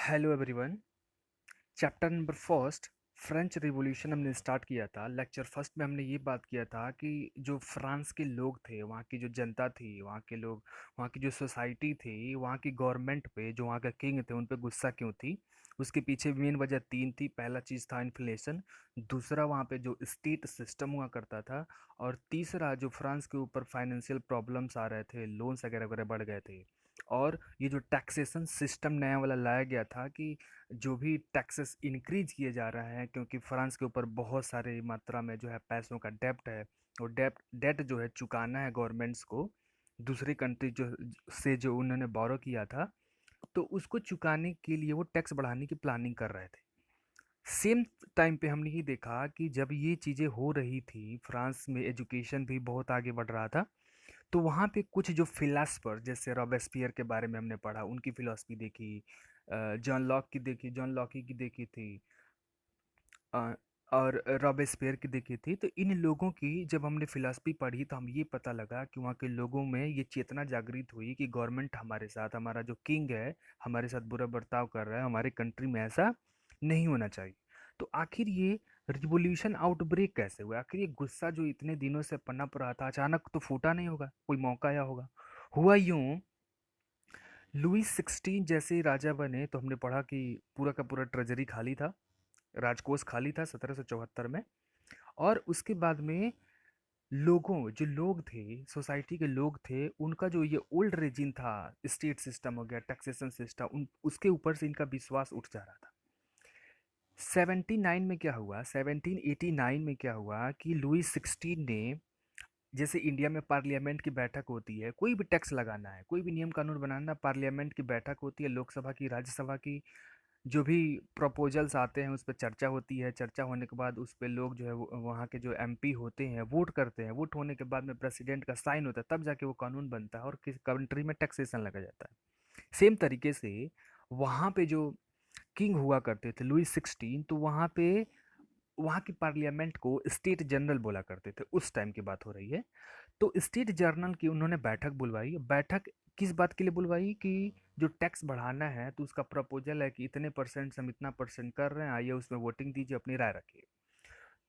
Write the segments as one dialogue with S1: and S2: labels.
S1: Hello everyone. Chapter number first, French revolution हमने start किया था। लेक्चर फर्स्ट में हमने ये बात किया था कि जो फ्रांस के लोग थे, वहाँ की जो जनता थी, वहाँ के लोग, वहाँ की जो सोसाइटी थी, वहाँ की गवर्नमेंट पे, जो वहाँ का किंग थे, उन पे गुस्सा क्यों थी। उसके पीछे मेन वजह तीन थी। पहला चीज़ था इन्फ्लेशन, दूसरा वहाँ पे जो स्टेट सिस्टम हुआ करता था, और तीसरा जो फ्रांस के ऊपर फाइनेंशियल प्रॉब्लम्स आ रहे थे, लोन्स वगैरह वगैरह बढ़ गए थे। और ये जो टैक्सेशन सिस्टम नया वाला लाया गया था कि जो भी टैक्सेस इंक्रीज किए जा रहे हैं, क्योंकि फ्रांस के ऊपर बहुत सारे मात्रा में जो है पैसों का डेब्ट है। और डेट जो है चुकाना है गवर्नमेंट्स को, दूसरी कंट्री जो से जो उन्होंने बोरो किया था, तो उसको चुकाने के लिए वो टैक्स बढ़ाने की प्लानिंग कर रहे थे। सेम टाइम पे हमने ये देखा कि जब ये चीज़ें हो रही थी, फ्रांस में एजुकेशन भी बहुत आगे बढ़ रहा था। तो वहाँ पे कुछ जो फिलासफर, जैसे रॉबेस्पियर के बारे में हमने पढ़ा, उनकी फिलॉसफी देखी, जॉन लॉक की देखी, जॉन लॉकी की देखी थी, अ, और रॉबेस्पियर की देखी थी। तो इन लोगों की जब हमने फिलॉसफी पढ़ी, तो हम ये पता लगा कि वहाँ के लोगों में ये चेतना जागृत हुई कि गवर्नमेंट हमारे साथ, हमारा जो किंग है, हमारे साथ बुरा बर्ताव कर रहा है, हमारे कंट्री में ऐसा नहीं होना चाहिए। तो आखिर ये रिवॉल्यूशन आउटब्रेक कैसे हुआ? आखिर ये गुस्सा जो इतने दिनों से पनप रहा था, अचानक तो फूटा नहीं होगा, कोई मौका आया होगा। हुआ यूं, लुई 16 जैसे ही राजा बने, तो हमने पढ़ा कि पूरा का पूरा ट्रेजरी खाली था, राजकोष खाली था 1774 में। और उसके बाद में जो लोग थे, सोसाइटी के लोग थे, उनका जो ये ओल्ड रेजिम था, स्टेट सिस्टम हो गया, टैक्सेशन सिस्टम, उसके ऊपर से इनका विश्वास उठ जा रहा था। 79 में क्या हुआ, 1789 में क्या हुआ कि लुई 16 ने, जैसे इंडिया में पार्लियामेंट की बैठक होती है, कोई भी टैक्स लगाना है, कोई भी नियम कानून बनाना, पार्लियामेंट की बैठक होती है, लोकसभा की, राज्यसभा की, जो भी प्रपोजल्स आते हैं उस पर चर्चा होती है। चर्चा होने के बाद उस पर लोग जो है वहाँ के जो एमपी होते हैं वोट करते हैं। वोट होने के बाद में प्रेसिडेंट का साइन होता है, तब जाके वो कानून बनता है और किस कंट्री में टैक्सेशन लगा जाता है। सेम तरीके से वहाँ पे जो किंग हुआ करते थे लुई 16, तो वहाँ पे वहाँ की पार्लियामेंट को स्टेट जनरल बोला करते थे। उस टाइम की बात हो रही है। तो स्टेट जर्नल की उन्होंने बैठक बुलवाई। बैठक किस बात के लिए बुलवाई कि जो टैक्स बढ़ाना है, तो उसका प्रपोजल है कि इतने परसेंट से हम इतना परसेंट कर रहे हैं, आइए उसमें वोटिंग दीजिए, अपनी राय रखिए।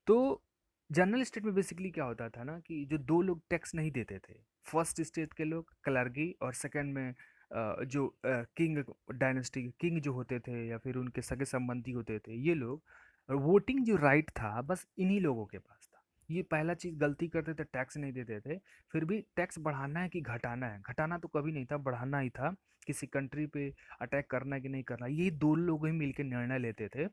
S1: तो जनरल स्टेट में बेसिकली क्या होता था ना, कि जो दो लोग टैक्स नहीं देते थे, फर्स्ट स्टेट के लोग क्लर्गी, और सेकंड में जो किंग डायनेस्टी किंग जो होते थे या फिर उनके सगे संबंधी होते थे, ये लोग, वोटिंग जो राइट था बस इन्हीं लोगों के पास था। ये पहला चीज़ गलती करते थे, टैक्स नहीं देते थे। फिर भी टैक्स बढ़ाना है कि घटाना है, घटाना तो कभी नहीं था, बढ़ाना ही था। किसी कंट्री पे अटैक करना है कि नहीं करना, ये दो लोग ही मिलकर निर्णय लेते थे।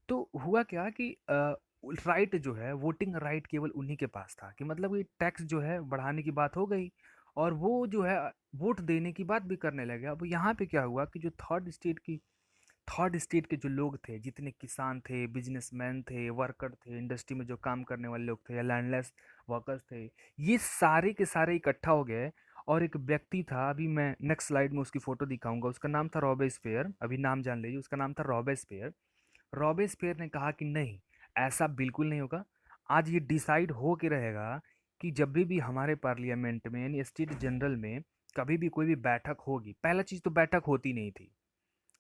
S1: तो हुआ क्या कि राइट जो है, वोटिंग राइट केवल उन्हीं के पास था, कि मतलब ये टैक्स जो है बढ़ाने की बात हो गई, और वो जो है वोट देने की बात भी करने लगे। अब यहाँ पे क्या हुआ कि जो थर्ड स्टेट के जो लोग थे, जितने किसान थे, बिजनेसमैन थे, वर्कर थे, इंडस्ट्री में जो काम करने वाले लोग थे, या लैंडलेस वर्कर्स थे, ये सारे के सारे इकट्ठा हो गए। और एक व्यक्ति था, अभी मैं नेक्स्ट स्लाइड में उसकी फोटो दिखाऊंगा, उसका नाम था रॉबेस्पियर। अभी नाम जान लीजिए, उसका नाम था रॉबेस्पियर। रॉबेस्पियर ने कहा कि नहीं, ऐसा बिल्कुल नहीं होगा। आज ये डिसाइड हो के रहेगा कि जब भी हमारे पार्लियामेंट में, यानी स्टेट जनरल में, कभी भी कोई भी बैठक होगी, पहला चीज़ तो बैठक होती नहीं थी।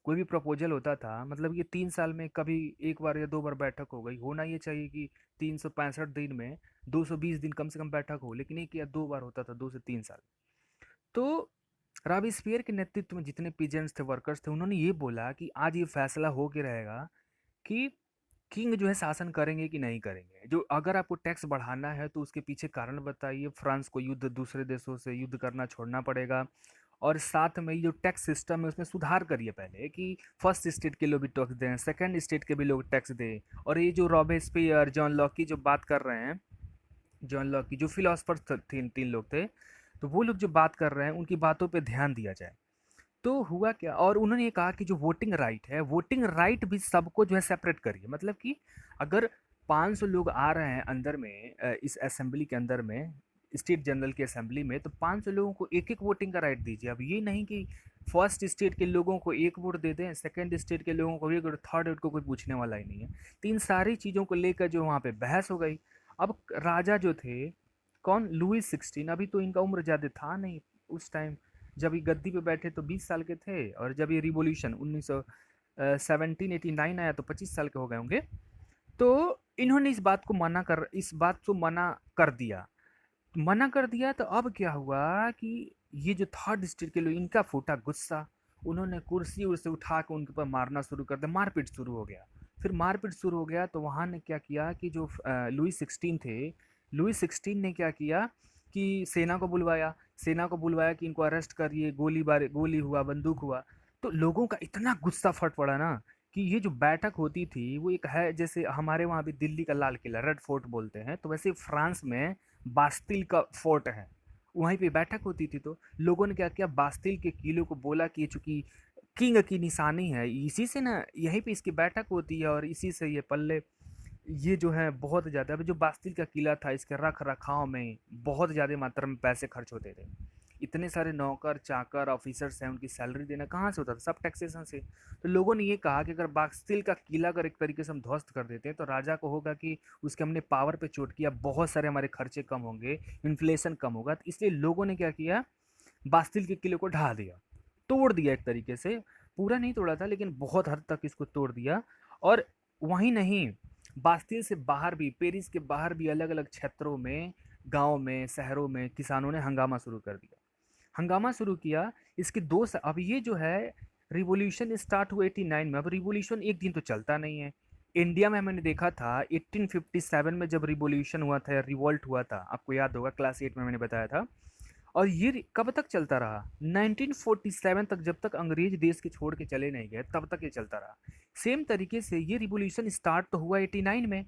S1: कोई भी प्रपोजल होता था, मतलब ये 3 साल में कभी एक बार या 2 बार बैठक हो गई। होना ये चाहिए कि 365 दिन में 220 दिन कम से कम बैठक हो, लेकिन एक या 2 बार होता था, 2 से 3 साल। तो रॉबेस्पियर के नेतृत्व में जितने पीजेंट्स थे, वर्कर्स थे, उन्होंने ये बोला कि आज ये फैसला हो के रहेगा कि किंग जो है शासन करेंगे कि नहीं करेंगे। जो अगर आपको टैक्स बढ़ाना है तो उसके पीछे कारण बताइए। फ्रांस को युद्ध, दूसरे देशों से युद्ध करना छोड़ना पड़ेगा, और साथ में ये जो टैक्स सिस्टम है उसमें सुधार करिए पहले, कि फर्स्ट स्टेट के लोग भी टैक्स दें, सेकंड स्टेट के भी लोग टैक्स दें। और ये जो रॉबेस्पियर, जॉन लॉक की जो बात कर रहे हैं, जॉन लॉक की जो फिलोसफर तीन तीन लोग थे, तो वो लोग जो बात कर रहे हैं उनकी बातों पे ध्यान दिया जाए। तो हुआ क्या, और उन्होंने ये कहा कि जो वोटिंग राइट है, वोटिंग राइट भी सबको जो है सेपरेट करिए। मतलब कि अगर 500 लोग आ रहे हैं अंदर में, इस असेंबली के अंदर में, स्टेट जनरल की असेंबली में, तो 500 लोगों को एक एक वोटिंग का राइट दीजिए। अब ये नहीं कि फर्स्ट स्टेट के लोगों को एक वोट दे दें, सेकंड स्टेट के लोगों को एक वोट, थर्ड वोट को कोई पूछने वाला ही नहीं है। तो इन सारी चीज़ों को लेकर जो वहाँ पे बहस हो गई। अब राजा जो थे, कौन, लुई 16, अभी तो इनका उम्र ज़्यादा था नहीं उस टाइम। जब ये गद्दी पे बैठे तो 20 साल के थे, और जब ये रिवॉल्यूशन 1789 आया तो 25 साल के हो गए होंगे। तो इन्होंने इस बात को मना कर दिया। तो अब क्या हुआ कि ये जो थर्ड स्टेट के लोग, इनका फूटा गुस्सा। उन्होंने कुर्सी उर्सी उठा के उनके ऊपर मारना शुरू कर दिया, मारपीट शुरू हो गया। फिर मारपीट शुरू हो गया तो वहाँ ने क्या किया कि जो लुई 16 थे, लुई 16 ने क्या किया कि सेना को बुलवाया कि इनको अरेस्ट करिए, गोली हुआ, बंदूक हुआ। तो लोगों का इतना गुस्सा फट पड़ा ना कि ये जो बैठक होती थी वो एक है, जैसे हमारे वहाँ भी दिल्ली का लाल किला रेड फोर्ट बोलते हैं, तो वैसे फ्रांस में बास्तिल का फोर्ट है, वहीं पे बैठक होती थी। तो लोगों ने क्या किया, बास्तिल के किले को बोला कि ये चूंकि किंग की निशानी है, इसी से ना यहीं पे इसकी बैठक होती है और इसी से ये पल्ले, ये जो है बहुत ज़्यादा, अभी जो बास्तिल का किला था इसके रख रखाव में बहुत ज़्यादा मात्रा में पैसे खर्च होते थे। इतने सारे नौकर चाकर ऑफिसर्स हैं, उनकी सैलरी देना कहाँ से होता था, सब टैक्सेशन से। तो लोगों ने ये कहा कि अगर बास्तिल का किला अगर एक तरीके से हम ध्वस्त कर देते हैं तो राजा को होगा कि उसके हमने पावर पे चोट किया, बहुत सारे हमारे खर्चे कम होंगे, इन्फ्लेशन कम होगा। तो इसलिए लोगों ने क्या किया, बास्तिल के किले को ढा दिया, तोड़ दिया एक तरीके से। पूरा नहीं तोड़ा था लेकिन बहुत हद तक इसको तोड़ दिया। और वहीं नहीं, बास्तिल से बाहर भी, पेरिस के बाहर भी अलग अलग क्षेत्रों में, गांव में, शहरों में किसानों ने हंगामा शुरू कर दिया, हंगामा शुरू किया। इसके अब ये जो है रिवॉल्यूशन स्टार्ट हुआ 89 में। अब रिवॉल्यूशन एक दिन तो चलता नहीं है। इंडिया में मैंने देखा था 1857 में जब रिवॉल्यूशन हुआ था या रिवॉल्ट हुआ था, आपको याद होगा क्लास 8 में मैंने बताया था। और ये कब तक चलता रहा, 1947 तक, जब तक अंग्रेज देश के छोड़ के चले नहीं गए तब तक ये चलता रहा। सेम तरीके से ये रिवॉल्यूशन स्टार्ट तो हुआ 89 में।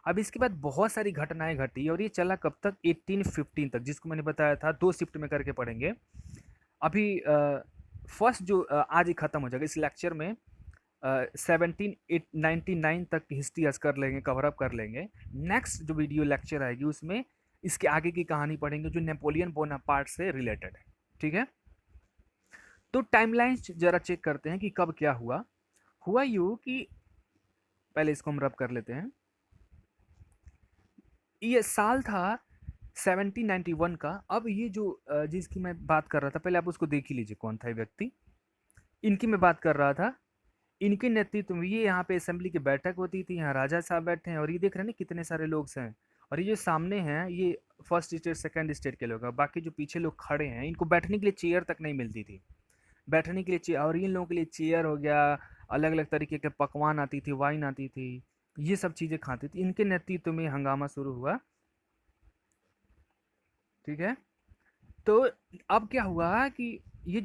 S1: अब इसके बाद बहुत सारी घटनाएं घटी और ये चला कब तक, 1815 तक, जिसको मैंने बताया था 2 शिफ्ट में करके पढ़ेंगे। अभी फर्स्ट जो आज ही ख़त्म हो जाएगा इस लेक्चर में, 1799 तक हिस्ट्री आज कर लेंगे, कवर अप कर लेंगे। नेक्स्ट जो वीडियो लेक्चर आएगी उसमें इसके आगे की कहानी पढ़ेंगे जो नेपोलियन बोनापार्ट से रिलेटेड है। ठीक है, तो टाइमलाइंस जरा चेक करते हैं कि कब क्या हुआ। हुआ यूँ कि पहले इसको हम रब कर लेते हैं। ये साल था 1791 का। अब ये जो जिसकी मैं बात कर रहा था, पहले आप उसको देख ही लीजिए कौन था ये व्यक्ति, इनकी मैं बात कर रहा था। इनके नेतृत्व में ये यहाँ पे असेंबली की बैठक होती थी, यहाँ राजा साहब बैठे हैं और ये देख रहे हैं ना कितने सारे लोग हैं। और ये जो सामने हैं ये फर्स्ट स्टेट सेकंड स्टेट के लोग हैं, बाकी जो पीछे लोग खड़े हैं इनको बैठने के लिए चेयर तक नहीं मिलती थी, बैठने के लिए चेयर। और इन लोगों के लिए चेयर हो गया, अलग अलग तरीके के पकवान आती थी, वाइन आती थी, ये सब चीज़ें खाती थी। इनके नेतृत्व में हंगामा शुरू हुआ। ठीक है, तो अब क्या हुआ कि ये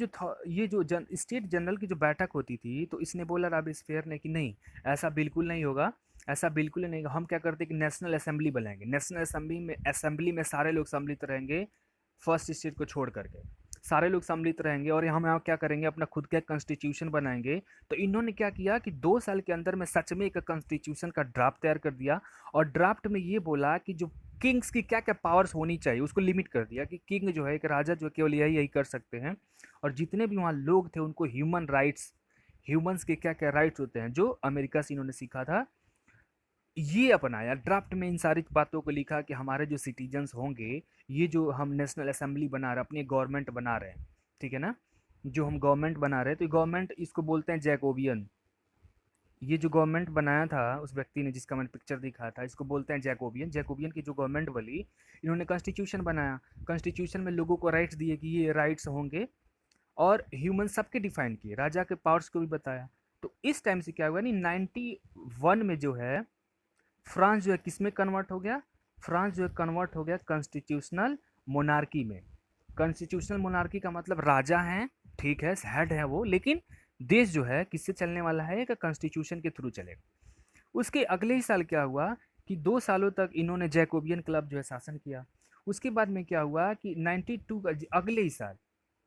S1: जो स्टेट जनरल की जो बैठक होती थी, तो इसने बोला रॉबेस्पियर ने कि नहीं, ऐसा बिल्कुल नहीं होगा, ऐसा बिल्कुल नहीं होगा। हम क्या करते हैं कि नेशनल असेंबली बनाएंगे, नेशनल असेंबली में सारे लोग सम्मिलित रहेंगे, फर्स्ट स्टेट को छोड़ करके सारे लोग सम्मिलित रहेंगे और हम यहाँ क्या करेंगे, अपना खुद का कॉन्स्टिट्यूशन बनाएंगे। तो इन्होंने क्या किया कि 2 साल के अंदर में सच में एक कॉन्स्टिट्यूशन का ड्राफ्ट तैयार कर दिया। और ड्राफ्ट में ये बोला कि जो किंग्स की क्या क्या पावर्स होनी चाहिए उसको लिमिट कर दिया कि किंग जो है, एक राजा जो केवल यही यही कर सकते हैं। और जितने भी वहाँ लोग थे उनको ह्यूमन राइट्स, ह्यूमंस के क्या क्या राइट्स होते हैं जो अमेरिका से इन्होंने सीखा था, ये अपनाया। ड्राफ्ट में इन सारी बातों को लिखा कि हमारे जो सिटीजन्स होंगे, ये जो हम नेशनल असेंबली बना रहे हैं, अपनी गवर्नमेंट बना रहे हैं, ठीक है ना, जो हम गवर्नमेंट बना रहे हैं, तो गवर्नमेंट इसको बोलते हैं जैकोबियन। ये जो गवर्नमेंट बनाया था उस व्यक्ति ने जिसका मैंने पिक्चर दिखाया था, इसको बोलते हैं जैकोबियन। जैकोबियन की जो गवर्नमेंट बनी, इन्होंने कॉन्स्टिट्यूशन बनाया, कॉन्स्टिट्यूशन में लोगों को राइट्स दिए कि ये राइट्स होंगे और ह्यूमन सबके डिफाइन किए, राजा के पावर्स को भी बताया। तो इस टाइम से क्या हुआ नहीं, 91 में जो है फ्रांस जो है किस में कन्वर्ट हो गया, फ्रांस जो है कन्वर्ट हो गया कॉन्स्टिट्यूशनल मोनार्की में। कॉन्स्टिट्यूशनल मोनार्की का मतलब राजा हैं, ठीक है, हेड है वो, लेकिन देश जो है किससे चलने वाला है, कि कॉन्स्टिट्यूशन के थ्रू चलेगा। उसके अगले ही साल क्या हुआ कि 2 सालों तक इन्होंने जैकोबियन क्लब जो है शासन किया। उसके बाद में क्या हुआ कि 92 का अगले ही साल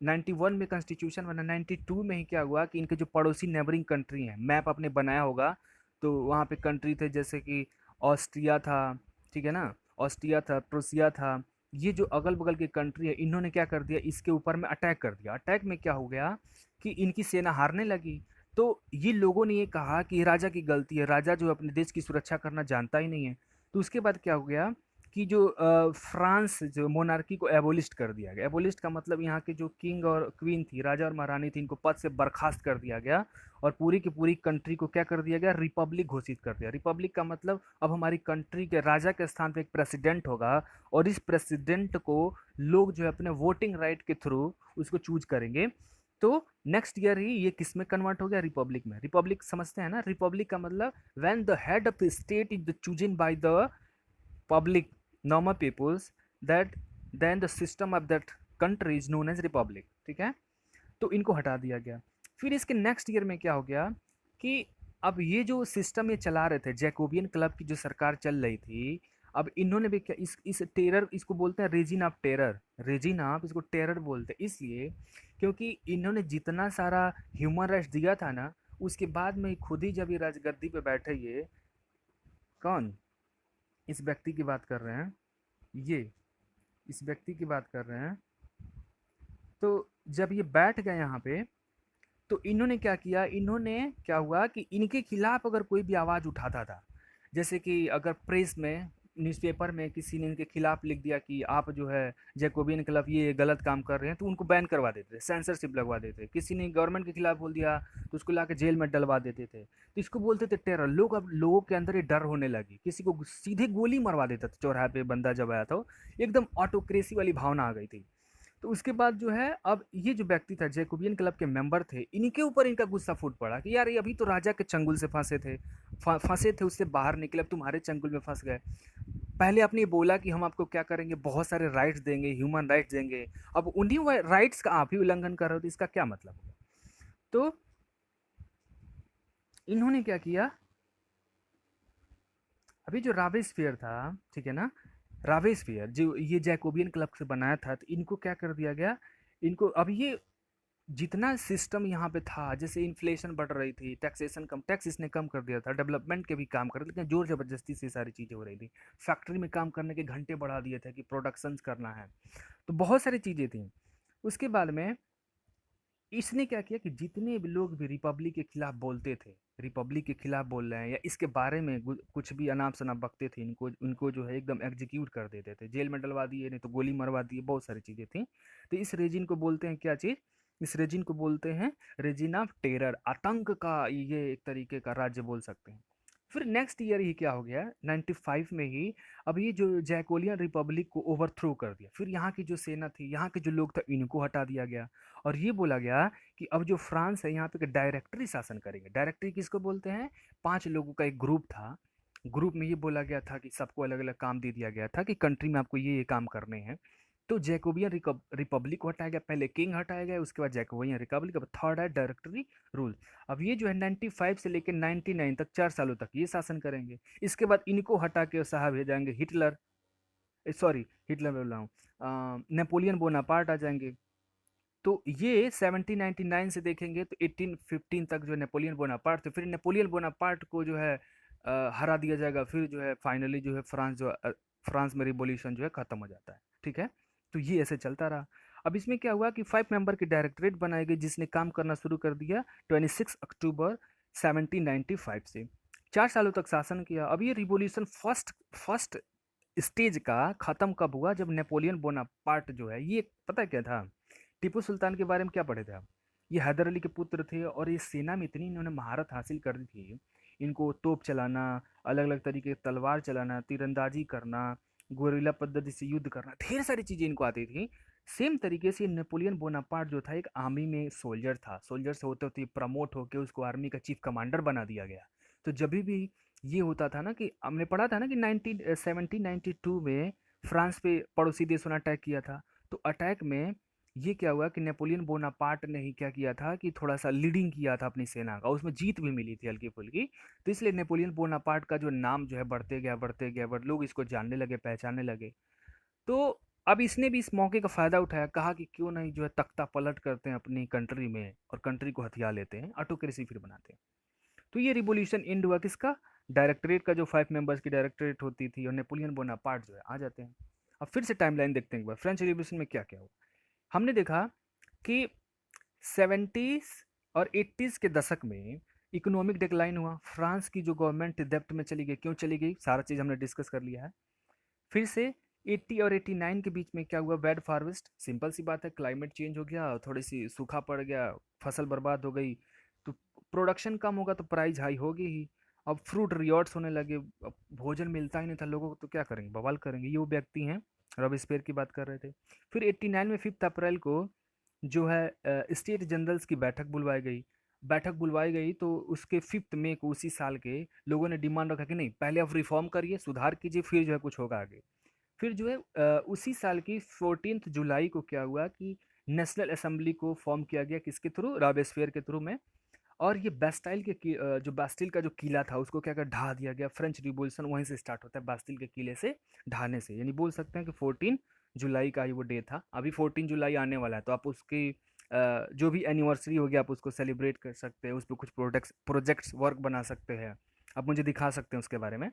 S1: 91 में कॉन्स्टिट्यूशन बना, 92 में ही क्या हुआ कि इनके जो पड़ोसी नेबरिंग कंट्री हैं, मैप आपने बनाया होगा, तो वहाँ पे कंट्री थे जैसे कि ऑस्ट्रिया था, ठीक है ना, ऑस्ट्रिया था, प्रोसिया था, ये जो अगल बगल की कंट्री है, इन्होंने क्या कर दिया, इसके ऊपर में अटैक कर दिया। अटैक में क्या हो गया कि इनकी सेना हारने लगी। तो ये लोगों ने ये कहा कि राजा की गलती है, राजा जो अपने देश की सुरक्षा करना जानता ही नहीं है। तो उसके बाद क्या हो गया कि जो फ्रांस जो मोनार्की को एबोलिस्ट कर दिया गया। एबोलिस्ट का मतलब यहाँ के जो किंग और क्वीन थी, राजा और महारानी थी, इनको पद से बर्खास्त कर दिया गया और पूरी की पूरी कंट्री को क्या कर दिया गया, रिपब्लिक घोषित कर दिया। रिपब्लिक का मतलब अब हमारी कंट्री के राजा के स्थान पे एक प्रेसिडेंट होगा और इस प्रेसिडेंट को लोग जो है अपने वोटिंग राइट के थ्रू उसको चूज करेंगे। तो नेक्स्ट ईयर ही ये किस में कन्वर्ट हो गया, रिपब्लिक में। रिपब्लिक समझते हैं ना, रिपब्लिक का मतलब when the head of the state is the chosen by the public normal peoples, that then the system of that country is known as republic। ठीक है, तो इनको हटा दिया गया। फिर इसके नेक्स्ट ईयर में क्या हो गया कि अब ये जो सिस्टम ये चला रहे थे, जैकोबियन क्लब की जो सरकार चल रही थी, अब इन्होंने भी क्या इस टेरर, इसको बोलते हैं resin of terror. Resin of, इसको टेरर बोलते हैं इसलिए क्योंकि इन्होंने जितना सारा ह्यूमन राइट्स दिया था ना, उसके बाद में खुद ही जब ये राजगद्दी पे बैठे, ये कौन, इस व्यक्ति की बात कर रहे हैं, ये इस व्यक्ति की बात कर रहे हैं। तो जब ये बैठ गए यहाँ पे, तो इन्होंने क्या किया, इन्होंने क्या हुआ कि इनके खिलाफ अगर कोई भी आवाज़ उठाता था, जैसे कि अगर प्रेस में, न्यूज़पेपर में किसी ने इनके खिलाफ लिख दिया कि आप जो है जैकोबियन क्लब ये गलत काम कर रहे हैं, तो उनको बैन करवा देते थे, सेंसरशिप लगवा देते थे। किसी ने गवर्नमेंट के खिलाफ बोल दिया तो उसको ला के जेल में डलवा देते थे। तो इसको बोलते थे टेरर। लोग, अब लोगों के अंदर ये डर होने लगी, किसी को सीधे गोली मरवा देता था चौराहे पे बंदा जब आया था, एकदम ऑटोक्रेसी वाली भावना आ गई थी। तो उसके बाद जो है, अब ये जो व्यक्ति था, जैकोबियन क्लब के मेंबर थे, इनके ऊपर इनका गुस्सा फूट पड़ा कि यार ये अभी तो राजा के चंगुल से फंसे थे, फंसे थे, उससे बाहर निकले, अब तुम्हारे चंगुल में फंस गए। पहले आपने ये बोला कि हम आपको क्या करेंगे, बहुत सारे राइट्स देंगे, ह्यूमन राइट्स देंगे, अब उन्हीं राइट्स का आप ही उल्लंघन कर रहे हो, तो इसका क्या मतलब होगा। तो इन्होंने क्या किया, अभी जो रावेस्फेयर था, ठीक है ना, रावेस्फेयर जो ये जैकोबियन क्लब से बनाया था, तो इनको क्या कर दिया गया, इनको अब ये जितना सिस्टम यहाँ पे था, जैसे इन्फ्लेशन बढ़ रही थी, टैक्सेशन कम, टैक्स इसने कम कर दिया था, डेवलपमेंट के भी काम कर रहे थे, लेकिन जोर जबरदस्ती से सारी चीज़ें हो रही थी। फैक्ट्री में काम करने के घंटे बढ़ा दिए थे कि प्रोडक्शंस करना है, तो बहुत सारी चीज़ें थी। उसके बाद में इसने क्या किया कि जितने भी लोग भी रिपब्लिक के खिलाफ बोलते थे, रिपब्लिक के खिलाफ बोल रहे हैं या इसके बारे में कुछ भी अनाप शनाप बकते थे, इनको उनको जो है एकदम एग्जीक्यूट कर देते थे, जेल में डलवा दिए, नहीं तो गोली मरवा दिए, बहुत सारी चीज़ें थी। तो इस रेजिन को बोलते हैं क्या चीज़, इस रेजिन को बोलते हैं रेजिन ऑफ टेरर, आतंक का ये एक तरीके का राज्य बोल सकते हैं। फिर नेक्स्ट ईयर ही क्या हो गया, 95 में ही अब ये जो जैकोलियन रिपब्लिक को ओवरथ्रो कर दिया। फिर यहाँ की जो सेना थी, यहाँ के जो लोग थे, इनको हटा दिया गया और ये बोला गया कि अब जो फ्रांस है यहाँ पे डायरेक्टरी शासन करेंगे। डायरेक्टरी किसको बोलते हैं, 5 लोगों का एक ग्रुप था। ग्रुप में ये बोला गया था कि सबको अलग अलग काम दे दिया गया था कि कंट्री में आपको ये काम करने हैं। तो जैकोबियन रिपब्लिक को हटाया गया, पहले किंग हटाया गया, उसके बाद जैकोबियन रिपब्लिक, अब थर्ड है डायरेक्टरी रूल। अब ये जो है 95 से लेकर 99 तक, 4 सालों तक ये शासन करेंगे। इसके बाद इनको हटा के साहब हो जाएंगे हिटलर, सॉरी हिटलर बोल रहा हूँ, नेपोलियन बोनापार्ट आ जाएंगे। तो ये 1799 से देखेंगे तो 1815 तक जो नेपोलियन बोनापार्ट थे, फिर नेपोलियन बोनापार्ट को जो है हरा दिया जाएगा, फिर जो है फाइनली जो है फ्रांस जो फ्रांस में रिवॉल्यूशन जो है ख़त्म हो जाता है। ठीक है, तो ये ऐसे चलता रहा। अब इसमें क्या हुआ कि 5 मेंबर की डायरेक्टरेट बनाई गई, जिसने काम करना शुरू कर दिया 26 अक्टूबर 1795 से। 4 सालों तक शासन किया। अब ये रिवॉल्यूशन फर्स्ट फर्स्ट स्टेज का ख़त्म कब हुआ, जब नेपोलियन बोनापार्ट जो है, ये पता है क्या था, टीपू सुल्तान के बारे में क्या पढ़े थे आप, ये हैदर अली के पुत्र थे और ये सेना में इतनी इन्होंने महारत हासिल कर दी थी, इनको तोप चलाना, अलग अलग तरीके की तलवार चलाना, तीरंदाजी करना, गोरिल्ला पद्धति से युद्ध करना, ढेर सारी चीज़ें इनको आती थी। सेम तरीके से नेपोलियन बोनापार्ट जो था एक आर्मी में सोल्जर था, सोल्जर से होते होते प्रमोट होकर उसको आर्मी का चीफ कमांडर बना दिया गया। तो जब भी ये होता था ना, कि हमने पढ़ा था ना कि 1792 में फ्रांस पे पड़ोसी देशों ने अटैक किया था, तो अटैक में ये क्या हुआ कि नेपोलियन बोनापार्ट ने ही क्या किया था कि थोड़ा सा लीडिंग किया था अपनी सेना का, उसमें जीत भी मिली थी हल्की फुल्की। तो इसलिए नेपोलियन बोनापार्ट का जो नाम जो है बढ़ते गया बढ़ते गया, बट लोग इसको जानने लगे, पहचानने लगे। तो अब इसने भी इस मौके का फ़ायदा उठाया, कहा कि क्यों नहीं जो है तख्ता पलट करते हैं अपनी कंट्री में और कंट्री को हथिया लेते हैं, ऑटोक्रेसी फिर बनाते हैं। तो ये रिवॉल्यूशन एंड हुआ किसका, डायरेक्टरेट का, जो 5 मेंबर्स की डायरेक्टरेट होती थी, और नेपोलियन बोनापार्ट जो है आ जाते हैं। अब फिर से टाइमलाइन देखते हैं एक बार, फ्रेंच रिवॉल्यूशन में क्या क्या हुआ। हमने देखा कि 70s और 80s के दशक में इकोनॉमिक डिक्लाइन हुआ, फ्रांस की जो गवर्नमेंट डेब्ट में चली गई, क्यों चली गई, सारा चीज़ हमने डिस्कस कर लिया है। फिर से 80 और 89 के बीच में क्या हुआ, बैड हार्वेस्ट। सिंपल सी बात है, क्लाइमेट चेंज हो गया, थोड़ी सी सूखा पड़ गया, फसल बर्बाद हो गई, तो प्रोडक्शन कम होगा तो प्राइस हाई होगी ही। अब फ्रूट रियॉर्ड्स होने लगे, अब भोजन मिलता ही नहीं था लोगों को, तो क्या करेंगे, बवाल करेंगे। ये वो व्यक्ति हैं, रॉबेस्पियर की बात कर रहे थे। फिर 89 में 5 अप्रैल को जो है स्टेट जनरल्स की बैठक बुलवाई गई। बैठक बुलवाई गई तो उसके 5 मई को उसी साल के लोगों ने डिमांड रखा कि नहीं, पहले आप रिफॉर्म करिए, सुधार कीजिए, फिर जो है कुछ होगा आगे। फिर जो है उसी साल की 14 जुलाई को क्या हुआ कि नेशनल असेंबली को फॉर्म किया गया, किसके थ्रू, रॉबेस्पियर के थ्रू में। और ये बास्टाइल जो बास्टिल का जो किला था उसको क्या कर ढा दिया गया। फ्रेंच रिवॉल्यूशन वहीं से स्टार्ट होता है, बास्टिल के किले से ढाने से। यानी बोल सकते हैं कि 14 जुलाई का ही वो डे था। अभी 14 जुलाई आने वाला है, तो आप उसकी जो भी एनिवर्सरी होगी आप उसको सेलिब्रेट कर सकते हैं, उस पर कुछ प्रोजेक्ट्स वर्क बना सकते हैं, आप मुझे दिखा सकते हैं उसके बारे में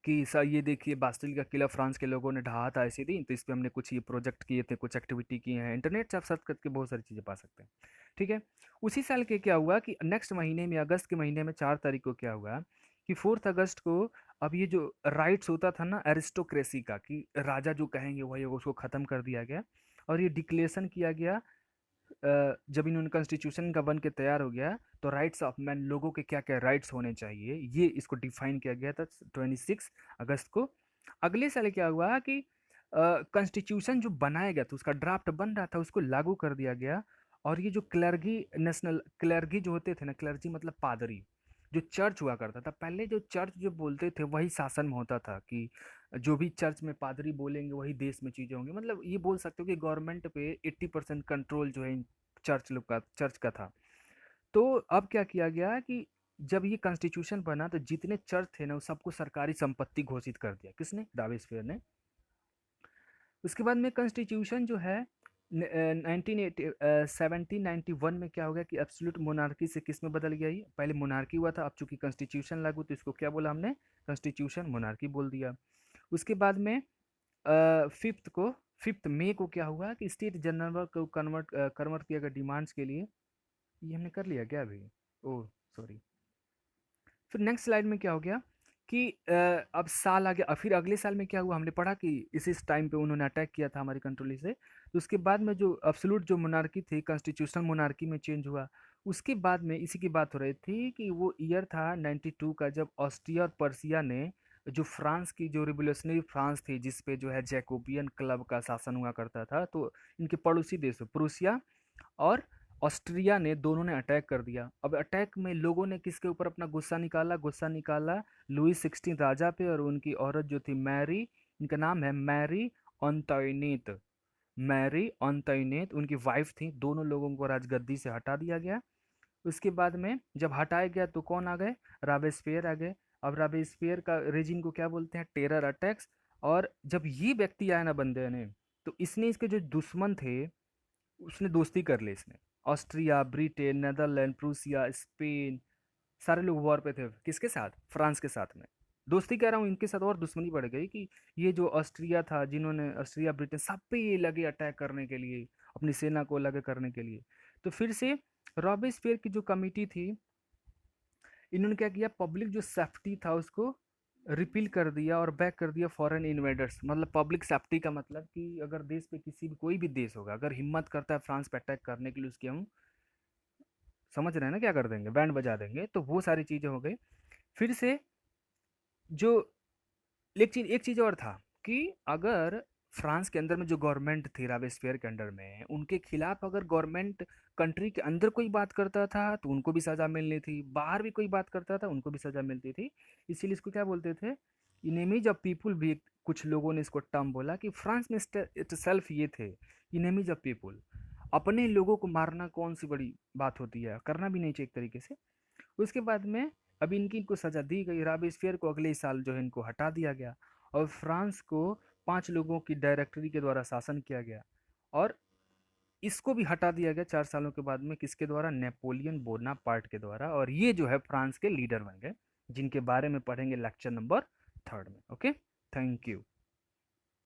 S1: कि सर ये देखिए बास्टिल का किला फ्रांस के लोगों ने ढहा था ऐसे दिन, तो इस पे हमने कुछ ये प्रोजेक्ट किए थे, कुछ एक्टिविटी किए हैं। इंटरनेट से आप सर्च करके बहुत सारी चीज़ें पा सकते हैं। ठीक है। उसी साल के क्या हुआ कि नेक्स्ट महीने में, अगस्त के महीने में 4 तारीख को क्या हुआ कि 4 अगस्त को, अब ये जो राइट्स होता था ना एरिस्टोक्रेसी का, कि राजा जो कहेंगे वही होगा, उसको ख़त्म कर दिया गया। और ये डिक्लेरेशन किया गया जब इन्होंने कॉन्स्टिट्यूशन का बन के तैयार हो गया, तो राइट्स ऑफ मैन, लोगों के क्या क्या राइट्स होने चाहिए, ये इसको डिफाइन किया गया था 26 अगस्त को। अगले साल क्या हुआ कि कॉन्स्टिट्यूशन जो बनाया गया था, उसका ड्राफ्ट बन रहा था, उसको लागू कर दिया गया। और ये जो क्लर्गी, नेशनल क्लर्गी जो होते थे ना, क्लर्जी मतलब पादरी, जो चर्च हुआ करता था पहले, जो चर्च जो बोलते थे वही शासन में होता था, कि जो भी चर्च में पादरी बोलेंगे वही देश में चीज़ें होंगी। मतलब ये बोल सकते हो कि गवर्नमेंट पे 80% कंट्रोल जो है चर्च का था। तो अब क्या किया गया कि जब ये कॉन्स्टिट्यूशन बना तो जितने चर्च थे ना, उस सबको सरकारी संपत्ति घोषित कर दिया। किसने, रॉबेस्पियर ने। उसके बाद में कॉन्स्टिट्यूशन जो है 1791 में क्या हो गया कि एब्सोल्यूट मोनार्की से किस में बदल गया। ये पहले मोनार्की हुआ था, अब चूंकि कॉन्स्टिट्यूशन लागू, तो इसको क्या बोला हमने, कॉन्स्टिट्यूशन मोनार्की बोल दिया। उसके बाद में फिफ्थ को 5 मई को क्या हुआ कि स्टेट जनरल को कन्वर्ट किया गया डिमांड्स के लिए। ये हमने कर लिया क्या अभी, ओह सॉरी। फिर नेक्स्ट स्लाइड में क्या हो गया कि अब साल आ गया। फिर अगले साल में क्या हुआ, हमने पढ़ा कि इसी टाइम पे उन्होंने अटैक किया था हमारी कंट्रोल से। तो उसके बाद में जो अब्सोल्यूट जो मोनार्की थी, कॉन्स्टिट्यूशनल मोनार्की में चेंज हुआ। उसके बाद में इसी की बात हो रही थी कि वो ईयर था 92 का, जब ऑस्ट्रिया और पर्सिया ने जो फ्रांस की जो रिवोल्यूशनरी फ्रांस थी, जिस पे जो है जैकोबियन क्लब का शासन हुआ करता था, तो इनके पड़ोसी देश प्रूसिया और ऑस्ट्रिया ने, दोनों ने अटैक कर दिया। अब अटैक में लोगों ने किसके ऊपर अपना गुस्सा निकाला, लुई 16 राजा पे, और उनकी औरत जो थी मैरी, इनका नाम है मैरी ऑन्तोइनेट। मैरी ऑन्तोइनेट उनकी वाइफ थी। दोनों लोगों को राजगद्दी से हटा दिया गया। उसके बाद में जब हटाया गया तो कौन आ गए, रॉबेस्पियर आ गए। अब रॉबेस्पियर का रेजिम को क्या बोलते हैं, टेरर अटैक्स। और जब ये व्यक्ति आया ना बंदे ने, तो इसने इसके जो दुश्मन थे उसने दोस्ती कर ली इसने। Austria, Britain, Netherland, Prussia, Spain, सारे लोग वॉर पे थे, किसके साथ, फ्रांस के साथ में। दोस्ती कह रहा हूँ, इनके साथ और दुश्मनी बढ़ गई कि ये जो ऑस्ट्रिया था, जिन्होंने ऑस्ट्रिया ब्रिटेन सब पे ये लगे अटैक करने के लिए, अपनी सेना को लगे करने के लिए। तो फिर से रॉबेस्पियर की जो कमिटी थी, इन्होंने क्या किया, पब्लिक जो सेफ्टी था उसको रिपील कर दिया और बैक कर दिया फॉरेन इन्वेडर्स। मतलब पब्लिक सेफ्टी का मतलब कि अगर देश पे किसी भी, कोई भी देश होगा, अगर हिम्मत करता है फ्रांस पे अटैक करने के लिए, उसकी हम समझ रहे हैं ना क्या कर देंगे, बैंड बजा देंगे। तो वो सारी चीज़ें हो गई। फिर से जो एक चीज़ और था कि अगर फ्रांस के अंदर में जो गवर्नमेंट थी रॉबेस्पियर के अंडर में, उनके खिलाफ अगर गवर्नमेंट कंट्री के अंदर कोई बात करता था तो उनको भी सज़ा मिलनी थी, बाहर भी कोई बात करता था उनको भी सज़ा मिलती थी। इसीलिए इसको क्या बोलते थे, इनेमीज ऑफ पीपुल भी कुछ लोगों ने इसको टर्म बोला कि फ्रांस में इट सेल्फ ये थे, इनेमीज ऑफ पीपुल। अपने लोगों को मारना कौन सी बड़ी बात होती है, करना भी नहीं चाहिए एक तरीके से। उसके बाद में अब इनको सज़ा दी गई, रॉबेस्पियर को अगले साल जो है इनको हटा दिया गया, और फ्रांस को 5 लोगों की डायरेक्टरी के द्वारा शासन किया गया। और इसको भी हटा दिया गया 4 सालों के बाद में, किसके द्वारा, नेपोलियन बोनापार्ट के द्वारा। और ये जो है फ्रांस के लीडर बन गए, जिनके बारे में पढ़ेंगे लेक्चर नंबर 3 में। Okay, thank you.